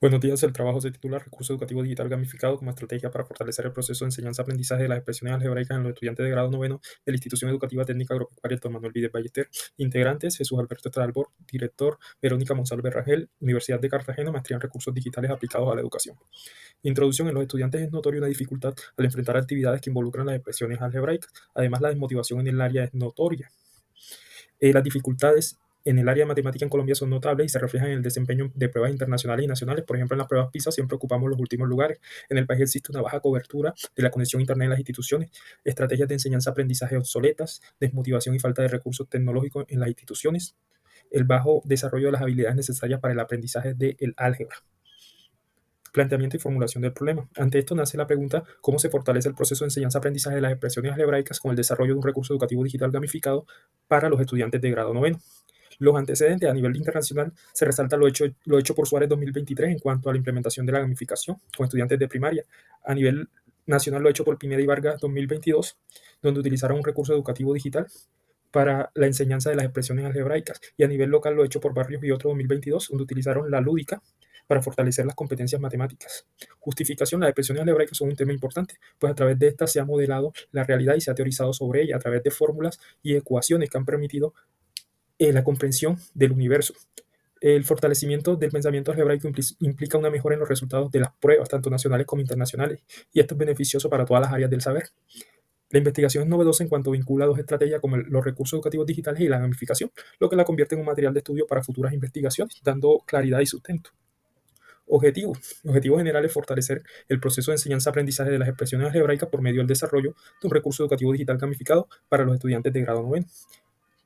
Buenos días, el trabajo se titula Recurso Educativo Digital Gamificado como estrategia para fortalecer el proceso de enseñanza-aprendizaje de las expresiones algebraicas en los estudiantes de grado noveno de la Institución Educativa Técnica Agropecuaria Don Manuel Vides Ballester. Integrantes: Jesús Alberto Estralbor, director; Verónica Monsalve Rangel, Universidad de Cartagena, maestría en Recursos Digitales aplicados a la educación. Introducción: en los estudiantes es notoria una dificultad al enfrentar actividades que involucran las expresiones algebraicas. Además, la desmotivación en el área es notoria. Las dificultades en el área de matemática en Colombia son notables y se reflejan en el desempeño de pruebas internacionales y nacionales. Por ejemplo, en las pruebas PISA siempre ocupamos los últimos lugares. En el país existe una baja cobertura de la conexión a Internet en las instituciones, estrategias de enseñanza-aprendizaje obsoletas, desmotivación y falta de recursos tecnológicos en las instituciones, el bajo desarrollo de las habilidades necesarias para el aprendizaje del álgebra. Planteamiento y formulación del problema. Ante esto nace la pregunta: ¿cómo se fortalece el proceso de enseñanza-aprendizaje de las expresiones algebraicas con el desarrollo de un recurso educativo digital gamificado para los estudiantes de grado noveno? Los antecedentes a nivel internacional: se resalta lo hecho por Suárez 2023 en cuanto a la implementación de la gamificación con estudiantes de primaria. A nivel nacional, lo hecho por Pineda y Vargas 2022, donde utilizaron un recurso educativo digital para la enseñanza de las expresiones algebraicas. Y a nivel local, lo hecho por Barrios y otro 2022, donde utilizaron la lúdica para fortalecer las competencias matemáticas. Justificación: las expresiones algebraicas son un tema importante, pues a través de estas se ha modelado la realidad y se ha teorizado sobre ella a través de fórmulas y ecuaciones que han permitido la comprensión del universo. El fortalecimiento del pensamiento algebraico implica una mejora en los resultados de las pruebas, tanto nacionales como internacionales, y esto es beneficioso para todas las áreas del saber. La investigación es novedosa en cuanto vincula dos estrategias como los recursos educativos digitales y la gamificación, lo que la convierte en un material de estudio para futuras investigaciones, dando claridad y sustento. Objetivos. Objetivo general es fortalecer el proceso de enseñanza-aprendizaje de las expresiones algebraicas por medio del desarrollo de un recurso educativo digital gamificado para los estudiantes de grado noveno.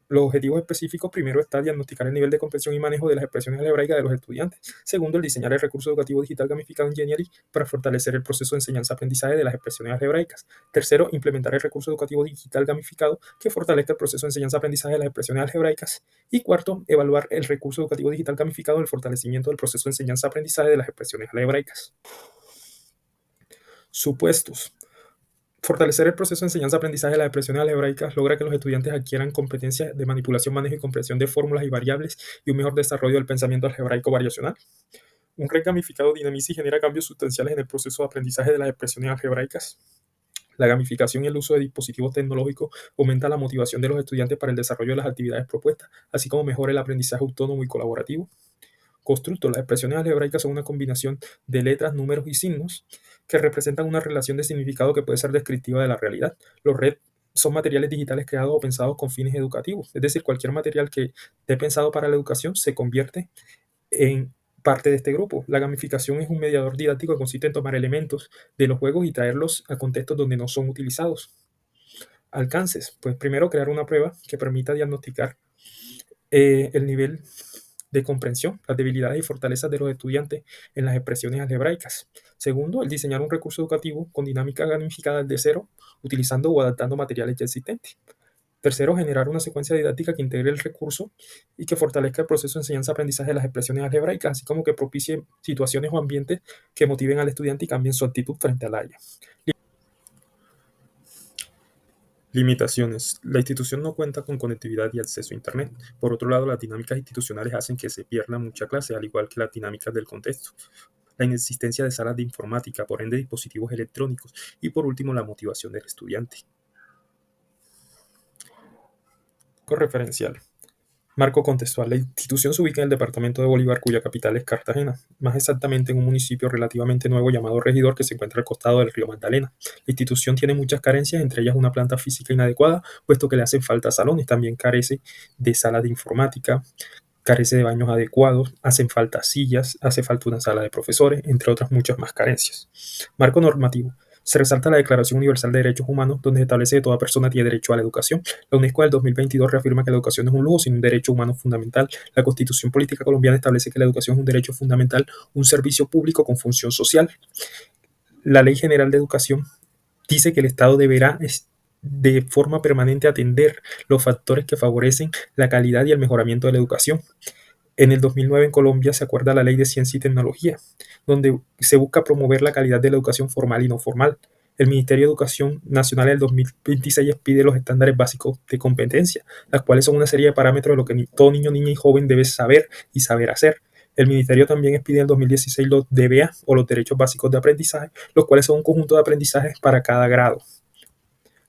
Los objetivos específicos: primero está diagnosticar el nivel de comprensión y manejo de las expresiones algebraicas de los estudiantes. Segundo, el diseñar el recurso educativo digital gamificado Engineering para fortalecer el proceso de enseñanza-aprendizaje de las expresiones algebraicas. Tercero, implementar el recurso educativo digital gamificado que fortalezca el proceso de enseñanza-aprendizaje de las expresiones algebraicas. Y cuarto, evaluar el recurso educativo digital gamificado en el fortalecimiento del proceso de enseñanza-aprendizaje de las expresiones algebraicas. Supuestos. Fortalecer el proceso de enseñanza-aprendizaje de las expresiones algebraicas logra que los estudiantes adquieran competencias de manipulación, manejo y comprensión de fórmulas y variables y un mejor desarrollo del pensamiento algebraico variacional. Un red gamificado dinamiza y genera cambios sustanciales en el proceso de aprendizaje de las expresiones algebraicas. La gamificación y el uso de dispositivos tecnológicos aumenta la motivación de los estudiantes para el desarrollo de las actividades propuestas, así como mejora el aprendizaje autónomo y colaborativo. Constructo. Las expresiones algebraicas son una combinación de letras, números y signos que representan una relación de significado que puede ser descriptiva de la realidad. Los RED son materiales digitales creados o pensados con fines educativos, es decir, cualquier material que esté pensado para la educación se convierte en parte de este grupo. La gamificación es un mediador didáctico que consiste en tomar elementos de los juegos y traerlos a contextos donde no son utilizados. Alcances. Pues primero, crear una prueba que permita diagnosticar el nivel de comprensión, las debilidades y fortalezas de los estudiantes en las expresiones algebraicas. Segundo, el diseñar un recurso educativo con dinámica gamificada desde cero, utilizando o adaptando materiales ya existentes. Tercero, generar una secuencia didáctica que integre el recurso y que fortalezca el proceso de enseñanza-aprendizaje de las expresiones algebraicas, así como que propicie situaciones o ambientes que motiven al estudiante y cambien su actitud frente al área. Limitaciones. La institución no cuenta con conectividad y acceso a Internet. Por otro lado, las dinámicas institucionales hacen que se pierda mucha clase, al igual que las dinámicas del contexto. La inexistencia de salas de informática, por ende dispositivos electrónicos. Y por último, la motivación del estudiante. Referencial. Marco contextual. La institución se ubica en el departamento de Bolívar, cuya capital es Cartagena, más exactamente en un municipio relativamente nuevo llamado Regidor, que se encuentra al costado del río Magdalena. La institución tiene muchas carencias, entre ellas una planta física inadecuada, puesto que le hacen falta salones. También carece de salas de informática, carece de baños adecuados, hacen falta sillas, hace falta una sala de profesores, entre otras muchas más carencias. Marco normativo. Se resalta la Declaración Universal de Derechos Humanos, donde se establece que toda persona tiene derecho a la educación. La UNESCO del 2022 reafirma que la educación no es un lujo, sino un derecho humano fundamental. La Constitución Política Colombiana establece que la educación es un derecho fundamental, un servicio público con función social. La Ley General de Educación dice que el Estado deberá de forma permanente atender los factores que favorecen la calidad y el mejoramiento de la educación. En el 2009 en Colombia se acuerda la Ley de Ciencia y Tecnología, donde se busca promover la calidad de la educación formal y no formal. El Ministerio de Educación Nacional del 2026 pide los estándares básicos de competencia, las cuales son una serie de parámetros de lo que todo niño, niña y joven debe saber y saber hacer. El Ministerio también expide en el 2016 los DBA o los Derechos Básicos de Aprendizaje, los cuales son un conjunto de aprendizajes para cada grado.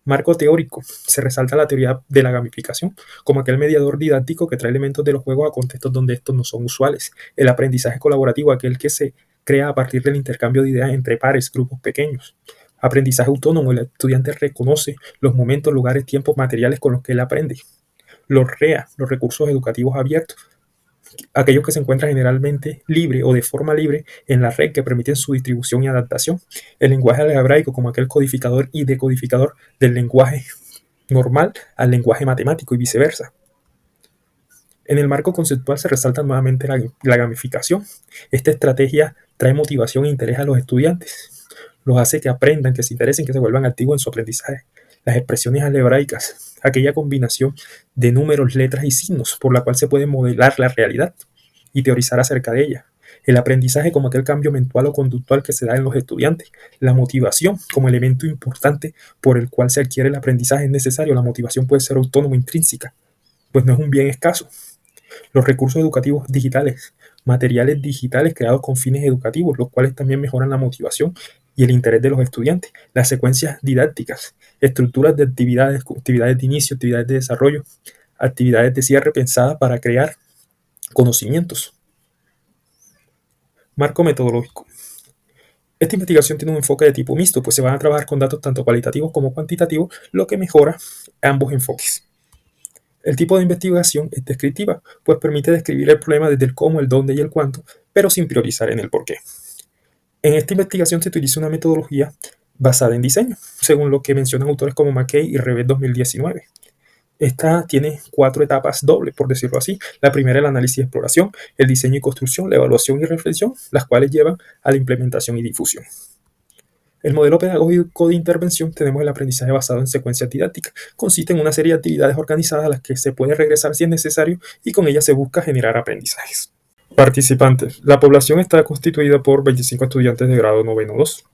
Marco teórico. Se resalta la teoría de la gamificación como aquel mediador didáctico que trae elementos de los juegos a contextos donde estos no son usuales. El aprendizaje colaborativo, aquel que se crea a partir del intercambio de ideas entre pares, grupos pequeños. Aprendizaje autónomo. El estudiante reconoce los momentos, lugares, tiempos, materiales con los que él aprende. Los REA, los recursos educativos abiertos, aquellos que se encuentran generalmente libre o de forma libre en la red que permiten su distribución y adaptación. El lenguaje algebraico como aquel codificador y decodificador del lenguaje normal al lenguaje matemático y viceversa. En el marco conceptual se resalta nuevamente la gamificación. Esta estrategia trae motivación e interés a los estudiantes, los hace que aprendan, que se interesen, que se vuelvan activos en su aprendizaje. Las expresiones algebraicas, aquella combinación de números, letras y signos por la cual se puede modelar la realidad y teorizar acerca de ella. El aprendizaje como aquel cambio mental o conductual que se da en los estudiantes. La motivación como elemento importante por el cual se adquiere el aprendizaje es necesario. La motivación puede ser autónoma, intrínseca, pues no es un bien escaso. Los recursos educativos digitales, materiales digitales creados con fines educativos, los cuales también mejoran la motivación y el interés de los estudiantes. Las secuencias didácticas, estructuras de actividades, actividades de inicio, actividades de desarrollo, actividades de cierre pensadas para crear conocimientos. Marco metodológico. Esta investigación tiene un enfoque de tipo mixto, pues se van a trabajar con datos tanto cualitativos como cuantitativos, lo que mejora ambos enfoques. El tipo de investigación es descriptiva, pues permite describir el problema desde el cómo, el dónde y el cuánto, pero sin priorizar en el por qué. En esta investigación se utiliza una metodología basada en diseño, según lo que mencionan autores como McKay y Revet 2019. Esta tiene 4 etapas dobles, por decirlo así. La primera, el análisis y exploración, el diseño y construcción, la evaluación y reflexión, las cuales llevan a la implementación y difusión. El modelo pedagógico de intervención tenemos el aprendizaje basado en secuencias didácticas. Consiste en una serie de actividades organizadas a las que se puede regresar si es necesario y con ellas se busca generar aprendizajes. Participantes. La población está constituida por 25 estudiantes de grado noveno 2.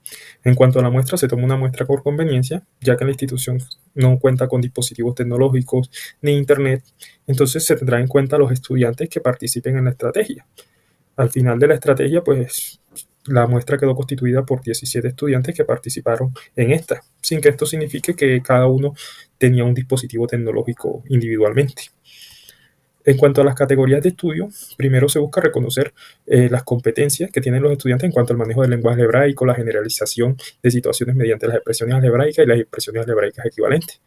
En cuanto a la muestra, se toma una muestra por conveniencia, ya que la institución no cuenta con dispositivos tecnológicos ni internet, entonces se tendrá en cuenta los estudiantes que participen en la estrategia. Al final de la estrategia, pues la muestra quedó constituida por 17 estudiantes que participaron en esta, sin que esto signifique que cada uno tenía un dispositivo tecnológico individualmente. En cuanto a las categorías de estudio, primero se busca reconocer las competencias que tienen los estudiantes en cuanto al manejo del lenguaje algebraico, la generalización de situaciones mediante las expresiones algebraicas y las expresiones algebraicas equivalentes.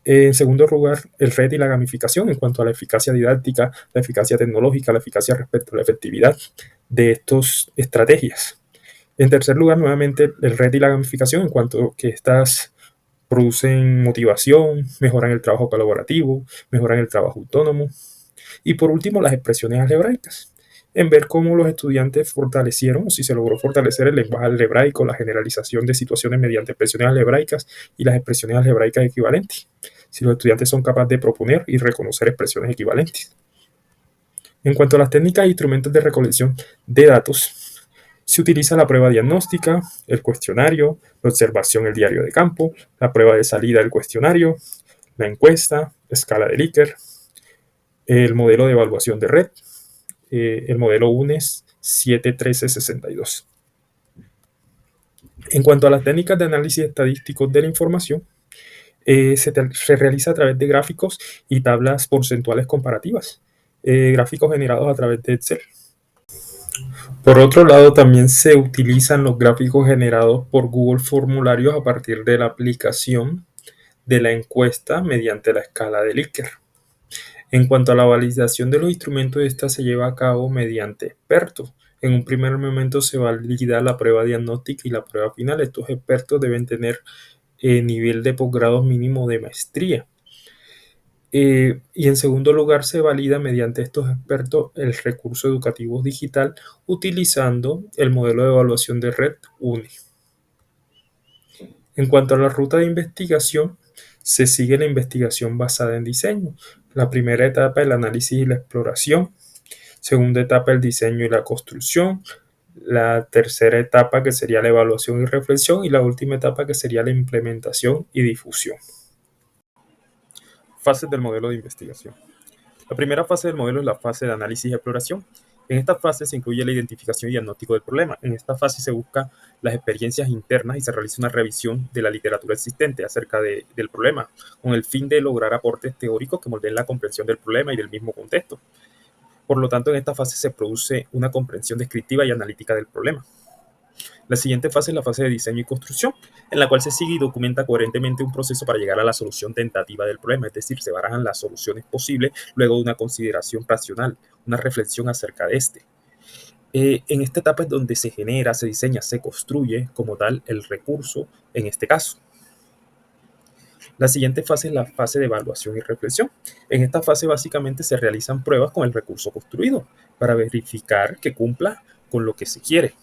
En segundo lugar, el RET y la gamificación en cuanto a la eficacia didáctica, la eficacia tecnológica, la eficacia respecto a la efectividad de estas estrategias. En tercer lugar, nuevamente, el RET y la gamificación en cuanto a que estas producen motivación, mejoran el trabajo colaborativo, mejoran el trabajo autónomo. Y por último, las expresiones algebraicas, en ver cómo los estudiantes fortalecieron, o si se logró fortalecer el lenguaje algebraico, la generalización de situaciones mediante expresiones algebraicas y las expresiones algebraicas equivalentes, si los estudiantes son capaces de proponer y reconocer expresiones equivalentes. En cuanto a las técnicas e instrumentos de recolección de datos, se utiliza la prueba diagnóstica, el cuestionario, la observación, el diario de campo, la prueba de salida del cuestionario, la encuesta, escala de Likert, el modelo de evaluación de red, el modelo UNES 71362. En cuanto a las técnicas de análisis estadístico de la información, se realiza a través de gráficos y tablas porcentuales comparativas, gráficos generados a través de Excel. Por otro lado, también se utilizan los gráficos generados por Google Formularios a partir de la aplicación de la encuesta mediante la escala de Likert. En cuanto a la validación de los instrumentos, esta se lleva a cabo mediante expertos. En un primer momento se valida la prueba diagnóstica y la prueba final. Estos expertos deben tener nivel de posgrado mínimo de maestría. Y en segundo lugar, se valida mediante estos expertos el recurso educativo digital utilizando el modelo de evaluación de red UNI. En cuanto a la ruta de investigación, se sigue la investigación basada en diseño. La primera etapa, el análisis y la exploración. Segunda etapa, el diseño y la construcción. La tercera etapa, que sería la evaluación y reflexión. Y la última etapa, que sería la implementación y difusión. Fases del modelo de investigación. La primera fase del modelo es la fase de análisis y exploración. En esta fase se incluye la identificación y diagnóstico del problema. En esta fase se busca las experiencias internas y se realiza una revisión de la literatura existente acerca del problema, con el fin de lograr aportes teóricos que moldeen la comprensión del problema y del mismo contexto. Por lo tanto, en esta fase se produce una comprensión descriptiva y analítica del problema. La siguiente fase es la fase de diseño y construcción, en la cual se sigue y documenta coherentemente un proceso para llegar a la solución tentativa del problema, es decir, se barajan las soluciones posibles luego de una consideración racional, una reflexión acerca de este. En esta etapa es donde se genera, se diseña, se construye como tal el recurso en este caso. La siguiente fase es la fase de evaluación y reflexión. En esta fase básicamente se realizan pruebas con el recurso construido para verificar que cumpla con lo que se quiere,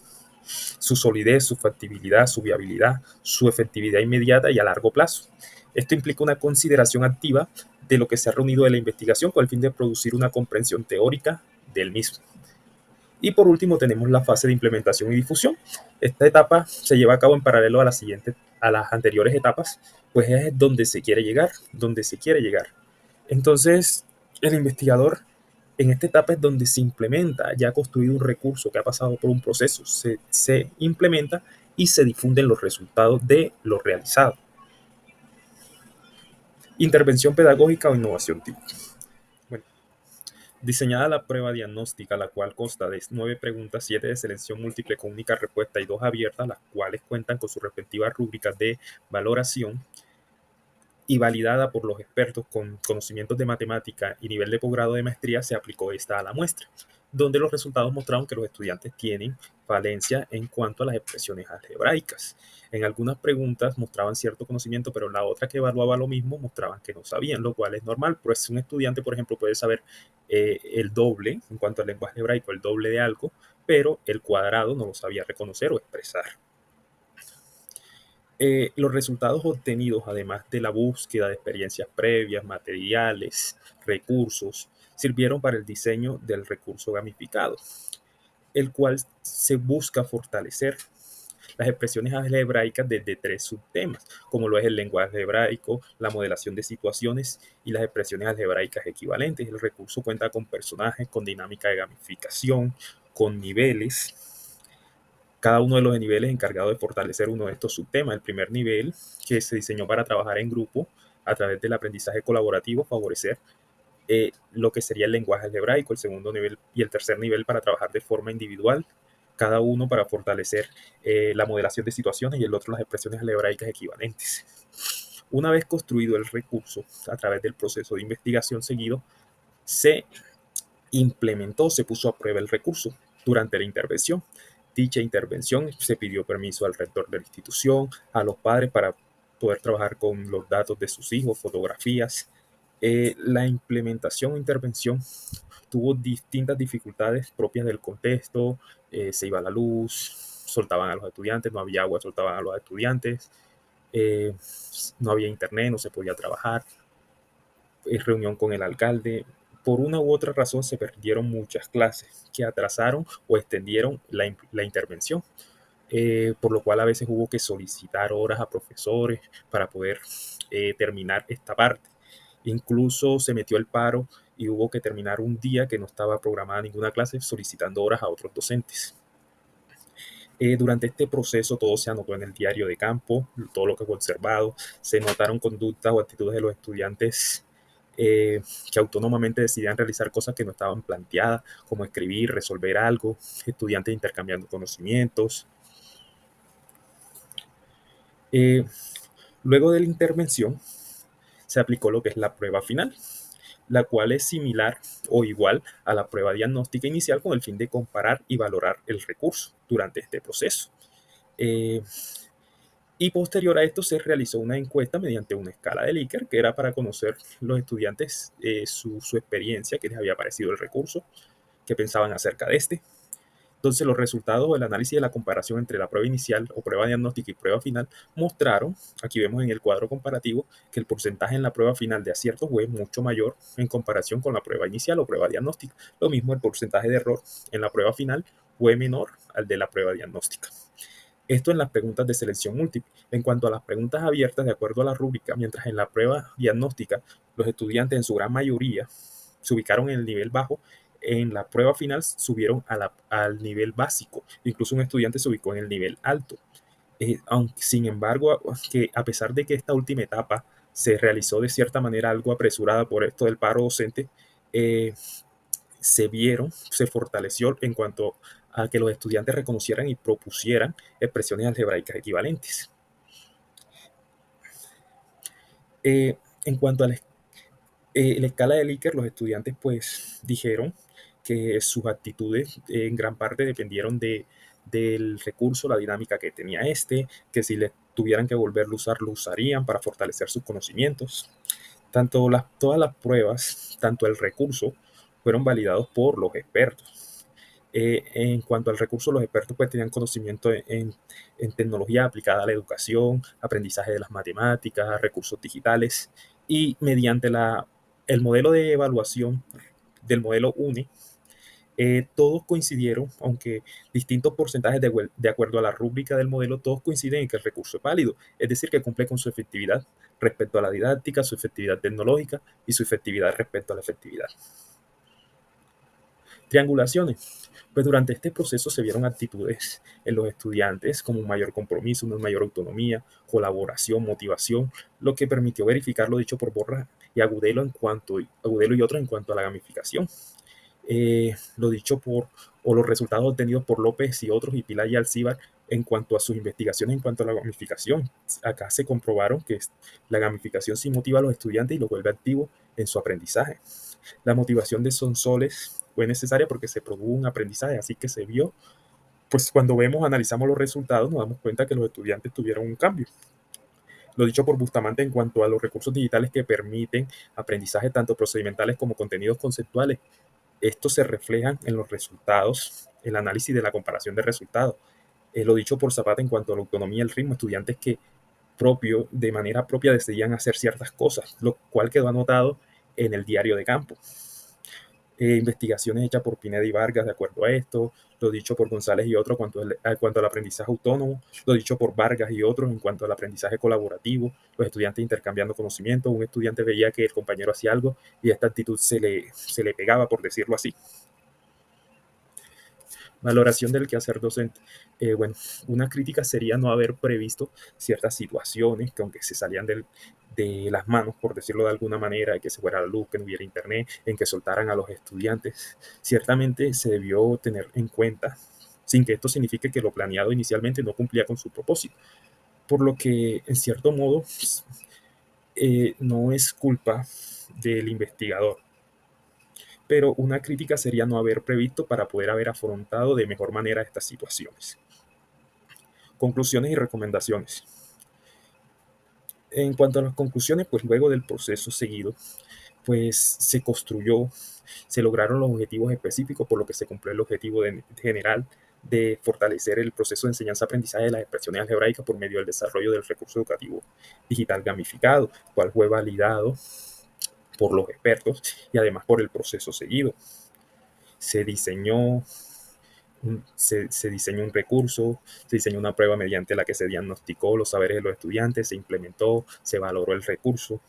su solidez, su factibilidad, su viabilidad, su efectividad inmediata y a largo plazo. Esto implica una consideración activa de lo que se ha reunido de la investigación con el fin de producir una comprensión teórica del mismo. Y por último tenemos la fase de implementación y difusión. Esta etapa se lleva a cabo en paralelo a las anteriores etapas, pues es donde se quiere llegar, donde se quiere llegar. Entonces, el investigador en esta etapa es donde se implementa, ya ha construido un recurso que ha pasado por un proceso, se implementa y se difunden los resultados de lo realizado. Intervención pedagógica o innovación típica. Bueno, diseñada la prueba diagnóstica, la cual consta de 9 preguntas, 7 de selección múltiple con única respuesta y 2 abiertas, las cuales cuentan con sus respectivas rúbricas de valoración, y validada por los expertos con conocimientos de matemática y nivel de posgrado de maestría, se aplicó esta a la muestra, donde los resultados mostraron que los estudiantes tienen falencia en cuanto a las expresiones algebraicas. En algunas preguntas mostraban cierto conocimiento, pero en la otra que evaluaba lo mismo mostraban que no sabían, lo cual es normal, pues un estudiante, por ejemplo, puede saber el doble en cuanto al lenguaje hebraico, el doble de algo, pero el cuadrado no lo sabía reconocer o expresar. Los resultados obtenidos, además de la búsqueda de experiencias previas, materiales, recursos, sirvieron para el diseño del recurso gamificado, el cual se busca fortalecer las expresiones algebraicas desde 3 subtemas, como lo es el lenguaje hebraico, la modelación de situaciones y las expresiones algebraicas equivalentes. El recurso cuenta con personajes, con dinámica de gamificación, con niveles, cada uno de los niveles encargado de fortalecer uno de estos subtemas. El primer nivel, que se diseñó para trabajar en grupo a través del aprendizaje colaborativo, favorecer lo que sería el lenguaje algebraico. El segundo nivel y el tercer nivel para trabajar de forma individual, cada uno para fortalecer la modelación de situaciones y el otro las expresiones algebraicas equivalentes. Una vez construido el recurso a través del proceso de investigación seguido, se implementó, se puso a prueba el recurso durante la intervención. Dicha intervención se pidió permiso al rector de la institución, a los padres para poder trabajar con los datos de sus hijos, fotografías. La implementación o intervención tuvo distintas dificultades propias del contexto, se iba la luz, soltaban a los estudiantes, no había agua, soltaban a los estudiantes, eh, no había internet, no se podía trabajar, reunión con el alcalde. Por una u otra razón se perdieron muchas clases que atrasaron o extendieron la intervención, por lo cual a veces hubo que solicitar horas a profesores para poder terminar esta parte. Incluso se metió el paro y hubo que terminar un día que no estaba programada ninguna clase solicitando horas a otros docentes. Durante este proceso todo se anotó en el diario de campo, todo lo que fue observado, se notaron conductas o actitudes de los estudiantes que autónomamente decidían realizar cosas que no estaban planteadas, como escribir, resolver algo, estudiantes intercambiando conocimientos. Eh, Luego de la intervención se aplicó lo que es la prueba final, la cual es similar o igual a la prueba diagnóstica inicial con el fin de comparar y valorar el recurso durante este proceso. Eh, y posterior a esto se realizó una encuesta mediante una escala de Likert, que era para conocer los estudiantes su experiencia, qué les había parecido el recurso, qué pensaban acerca de este. Entonces los resultados del análisis de la comparación entre la prueba inicial o prueba diagnóstica y prueba final mostraron, aquí vemos en el cuadro comparativo, que el porcentaje en la prueba final de aciertos fue mucho mayor en comparación con la prueba inicial o prueba diagnóstica. Lo mismo, el porcentaje de error en la prueba final fue menor al de la prueba diagnóstica. Esto en las preguntas de selección múltiple. En cuanto a las preguntas abiertas, de acuerdo a la rúbrica, mientras en la prueba diagnóstica los estudiantes en su gran mayoría se ubicaron en el nivel bajo, en la prueba final subieron al nivel básico. Incluso un estudiante se ubicó en el nivel alto. Aunque, sin embargo, que a pesar de que esta última etapa se realizó de cierta manera algo apresurada por esto del paro docente, eh, se fortaleció en cuanto a que los estudiantes reconocieran y propusieran expresiones algebraicas equivalentes. En cuanto a la escala de Likert, los estudiantes pues dijeron que sus actitudes en gran parte dependieron del recurso, la dinámica que tenía que si le tuvieran que volverlo a usar, lo usarían para fortalecer sus conocimientos. Todas las pruebas, tanto el recurso, fueron validados por los expertos. En cuanto al recurso, los expertos pues tenían conocimiento en tecnología aplicada a la educación, aprendizaje de las matemáticas, recursos digitales, y mediante el modelo de evaluación del modelo UNE, todos coincidieron, aunque distintos porcentajes de acuerdo a la rúbrica del modelo, todos coinciden en que el recurso es válido, es decir, que cumple con su efectividad respecto a la didáctica, su efectividad tecnológica y su efectividad respecto a la efectividad. Triangulaciones. Pues durante este proceso se vieron actitudes en los estudiantes como un mayor compromiso, una mayor autonomía, colaboración, motivación, lo que permitió verificar lo dicho por Borja y Agudelo y otros en cuanto a la gamificación. Lo dicho o los resultados obtenidos por López y otros y Pilar y Alcíbar en cuanto a sus investigaciones en cuanto a la gamificación. Acá se comprobaron que la gamificación sí motiva a los estudiantes y los vuelve activos en su aprendizaje. La motivación de Sonsoles fue necesaria porque se produjo un aprendizaje, así que se vio, pues cuando analizamos los resultados, nos damos cuenta que los estudiantes tuvieron un cambio. Lo dicho por Bustamante en cuanto a los recursos digitales que permiten aprendizaje tanto procedimentales como contenidos conceptuales. Estos se reflejan en los resultados, el análisis de la comparación de resultados. Lo dicho por Zapata en cuanto a la autonomía y el ritmo, estudiantes que de manera propia decidían hacer ciertas cosas, lo cual quedó anotado en el diario de campo. Investigaciones hechas por Pineda y Vargas de acuerdo a esto, lo dicho por González y otros en cuanto al aprendizaje autónomo, lo dicho por Vargas y otros en cuanto al aprendizaje colaborativo, los estudiantes intercambiando conocimientos, un estudiante veía que el compañero hacía algo y esta actitud se le pegaba, por decirlo así. Valoración del quehacer docente. Bueno, una crítica sería no haber previsto ciertas situaciones que aunque se salían de las manos, por decirlo de alguna manera, que se fuera la luz, que no hubiera internet, en que soltaran a los estudiantes, ciertamente se debió tener en cuenta, sin que esto signifique que lo planeado inicialmente no cumplía con su propósito. Por lo que, en cierto modo, no es culpa del investigador, pero una crítica sería no haber previsto para poder haber afrontado de mejor manera estas situaciones. Conclusiones y recomendaciones. En cuanto a las conclusiones, pues luego del proceso seguido, pues se lograron los objetivos específicos, por lo que se cumplió el objetivo general de fortalecer el proceso de enseñanza-aprendizaje de las expresiones algebraicas por medio del desarrollo del recurso educativo digital gamificado, cual fue validado por los expertos y además por el proceso seguido. Se diseñó se diseñó un recurso, se diseñó una prueba mediante la que se diagnosticó los saberes de los estudiantes, se implementó, se valoró el recurso.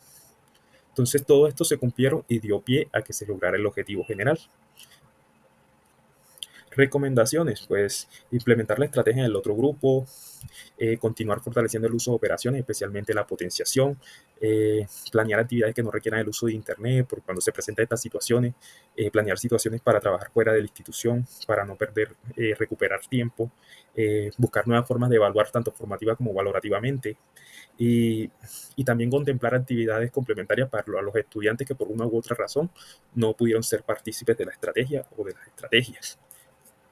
Entonces todo esto se cumplieron y dio pie a que se lograra el objetivo general. Recomendaciones, pues implementar la estrategia en el otro grupo, continuar fortaleciendo el uso de operaciones, especialmente la potenciación, planear actividades que no requieran el uso de Internet, porque cuando se presentan estas situaciones, planear situaciones para trabajar fuera de la institución, para no recuperar tiempo, buscar nuevas formas de evaluar tanto formativa como valorativamente, y, y también contemplar actividades complementarias para los estudiantes que por una u otra razón no pudieron ser partícipes de la estrategia o de las estrategias.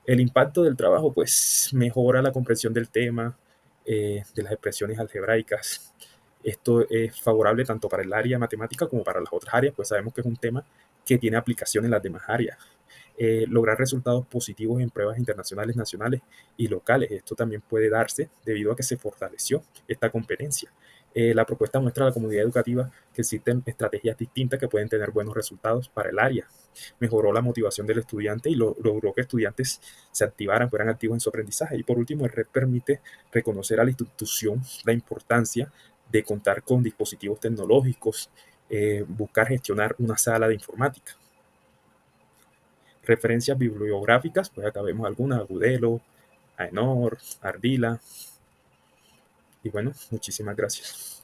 El impacto del trabajo, pues, mejora la comprensión del tema, de las expresiones algebraicas. Esto es favorable tanto para el área matemática como para las otras áreas, pues sabemos que es un tema que tiene aplicación en las demás áreas. Lograr resultados positivos en pruebas internacionales, nacionales y locales. Esto también puede darse debido a que se fortaleció esta competencia. La propuesta muestra a la comunidad educativa que existen estrategias distintas que pueden tener buenos resultados para el área. Mejoró la motivación del estudiante y logró que estudiantes se activaran, fueran activos en su aprendizaje. Y por último, el RED permite reconocer a la institución la importancia de contar con dispositivos tecnológicos, buscar gestionar una sala de informática. Referencias bibliográficas, pues acá vemos algunas: Agudelo, Aenor, Ardila, y bueno, muchísimas gracias.